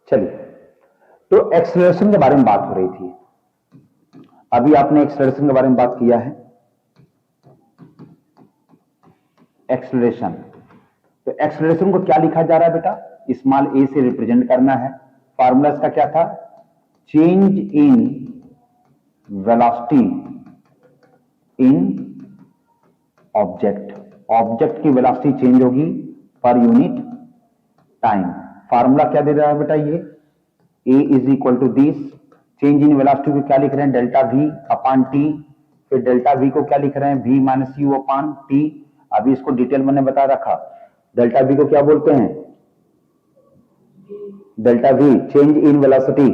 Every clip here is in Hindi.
चलिए, तो एक्सेलरेशन के बारे में बात हो रही थी। अभी आपने एक्सेलरेशन के बारे में बात किया है। एक्सेलरेशन, तो एक्सेलरेशन को क्या लिखा जा रहा है बेटा? स्मॉल ए से रिप्रेजेंट करना है। फार्मूला इसका क्या था? Change in velocity in object. Object की वेलोसिटी चेंज होगी पर यूनिट टाइम। फार्मूला क्या दे रहा है बेटा? ये a is equal to this, change in velocity को क्या लिख रहे हैं? Delta v upon t. फिर डेल्टा वी को क्या लिख रहे हैं? V minus u upon t. अभी इसको डिटेल मैंने बता रखा। डेल्टा वी को क्या बोलते हैं? Delta v change in velocity,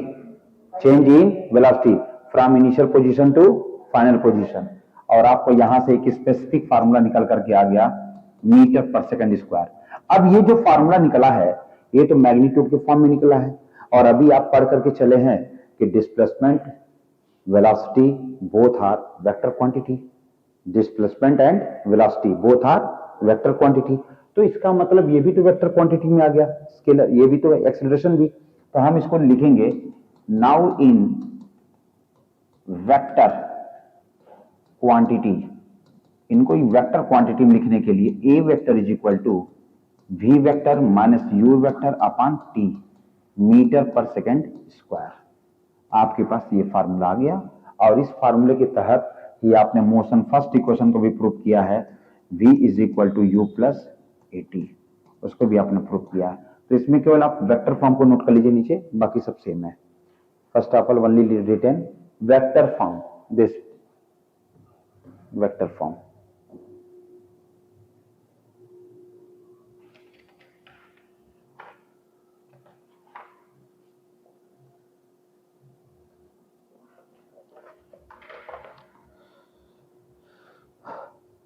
change in velocity from initial position to final position. और आपको यहां से एक स्पेसिफिक फार्मूला निकल करके आ गया, मीटर पर सेकंड स्क्वायर। अब ये जो फार्मूला निकला है ये तो मैग्नीट्यूड के फॉर्म में निकला है। और अभी आप पढ़ करके चले हैं कि displacement velocity both are vector quantity. Displacement and velocity both are vector quantity. तो इसका मतलब ये भी तो वेक्टर क्वांटिटी में आ गया, स्केलर, ये भी तो एक्सेलरेशन भी। तो हम इसको लिखेंगे नाउ इन वेक्टर क्वांटिटी। इनको वेक्टर क्वांटिटी में लिखने के लिए a vector is equal to v vector minus u vector upon t metre पर सेकंड स्क्वायर। आपके पास ये फार्मूला आ गया। और इस फार्मूले के तहत ही आपने मोशन फर्स्ट इक्वेशन को भी प्रूव किया है, v is equal to u plus a t, उसको भी आपने प्रूव किया है। तो इसमें केवल आप वेक्टर फॉर्म को नोट कर लीजिए नीचे, बाकी सब सेम है। First of all only written vector form, this vector form.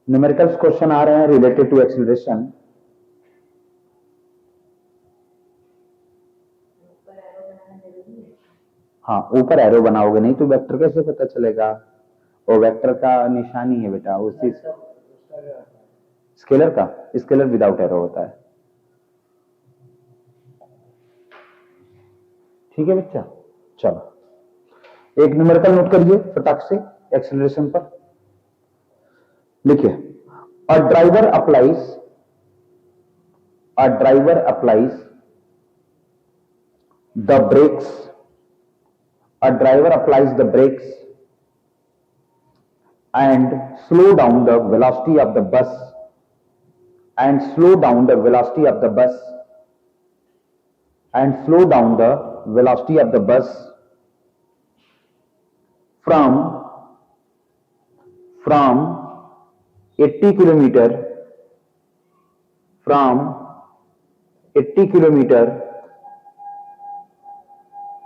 Numericals question आ रहे हैं रिलेटेड टू एक्सेलरेशन। हाँ, ऊपर एरो बनाओगे, नहीं तो वेक्टर कैसे पता चलेगा? वो वेक्टर का निशानी है बेटा, उसी स्केलर का, स्केलर विदाउट एरो होता है। ठीक है बच्चा, चलो एक न्यूमेरिकल नोट करिए फटाक से एक्सेलरेशन पर। लिखिए, a driver applies the brakes, a driver applies the brakes and slow down the velocity of the bus and slow down the velocity of the bus and slow down the velocity of the bus from 80 kilometer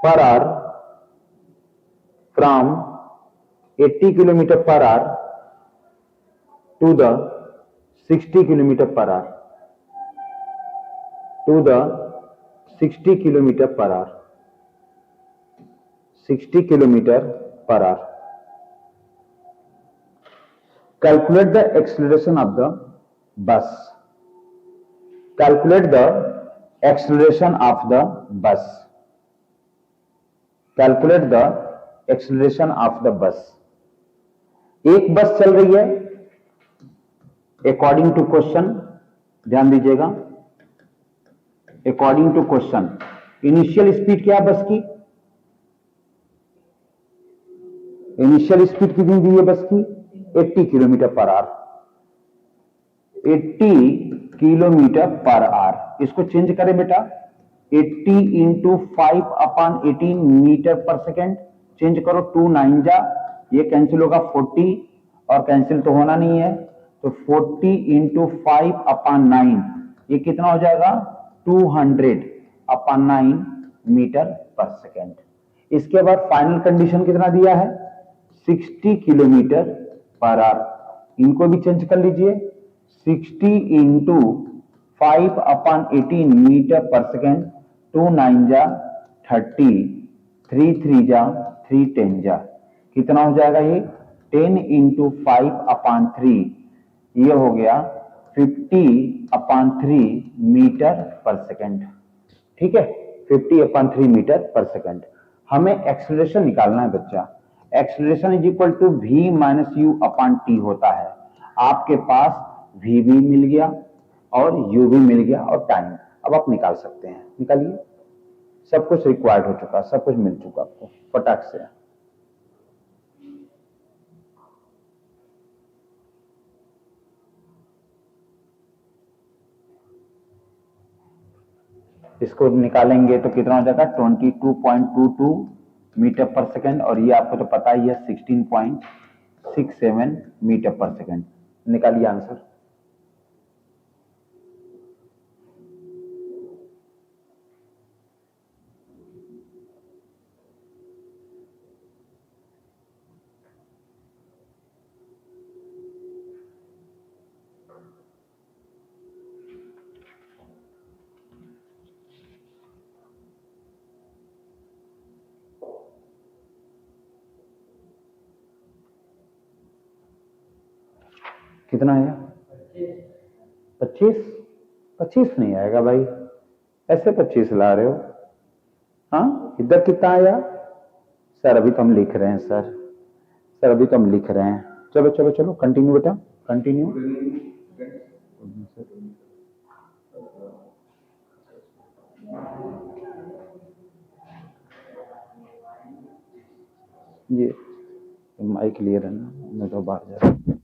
per hour from 80 km per hour to the 60 km per hour to the 60 km per hour 60 km per hour. Calculate the acceleration of the bus. Calculate the acceleration of the bus. Calculate the acceleration of the bus. एक बस चल रही है अकॉर्डिंग टू क्वेश्चन, ध्यान दीजिएगा, according to question initial speed क्या है बस की? इनिशियल स्पीड कितनी दी है बस की? 80 kilometre per hour. 80 kilometre per hour. इसको चेंज करें बेटा, 80 इंटू 5 अपॉन 18 मीटर पर सेकेंड। चेंज करो, 2 9 जा, ये कैंसिल होगा 40 और कैंसिल तो होना नहीं है, तो 40 इंटू 5 अपॉन 9 ये कितना हो जाएगा? 200 अपॉन 9 मीटर पर सेकेंड। इसके बाद फाइनल कंडीशन कितना दिया है? 60 किलोमीटर पर आवर। इनको भी चेंज कर लीजिए, 60 इंटू 5 अपॉन 18 मीटर पर सेकेंड, 2 9 जा 30, 3 3 जा 3 10 जा, कितना हो जाएगा ये? 10 इंटू 5 अपॉन 3, ये हो गया 50 अपॉन 3 मीटर पर सेकेंड। ठीक है, 50/3 मीटर पर सेकेंड। हमें एक्सेलरेशन निकालना है बच्चा। Acceleration is equal to v minus u upon t होता है। आपके पास v भी मिल गया और u भी मिल गया और टाइम। अब आप निकाल सकते हैं, निकालिए। सब कुछ रिक्वायर्ड हो चुका, सब कुछ मिल चुका आपको फटाक से। इसको निकालेंगे तो कितना हो जाएगा 22.22 मीटर पर सेकेंड, और ये आपको तो पता ही है 16.67 मीटर पर सेकेंड। निकालिए आंसर। कितना आया? 25? 25 नहीं आएगा भाई, ऐसे 25 ला रहे हो? हाँ, इधर कितना आया? सर अभी तो हम लिख रहे हैं सर, सर अभी तो हम लिख रहे हैं। चलो चलो चलो, कंटिन्यू बेटा, कंटिन्यू। ये माइक क्लियर है ना, मैं तो बाहर जा रहा हूँ।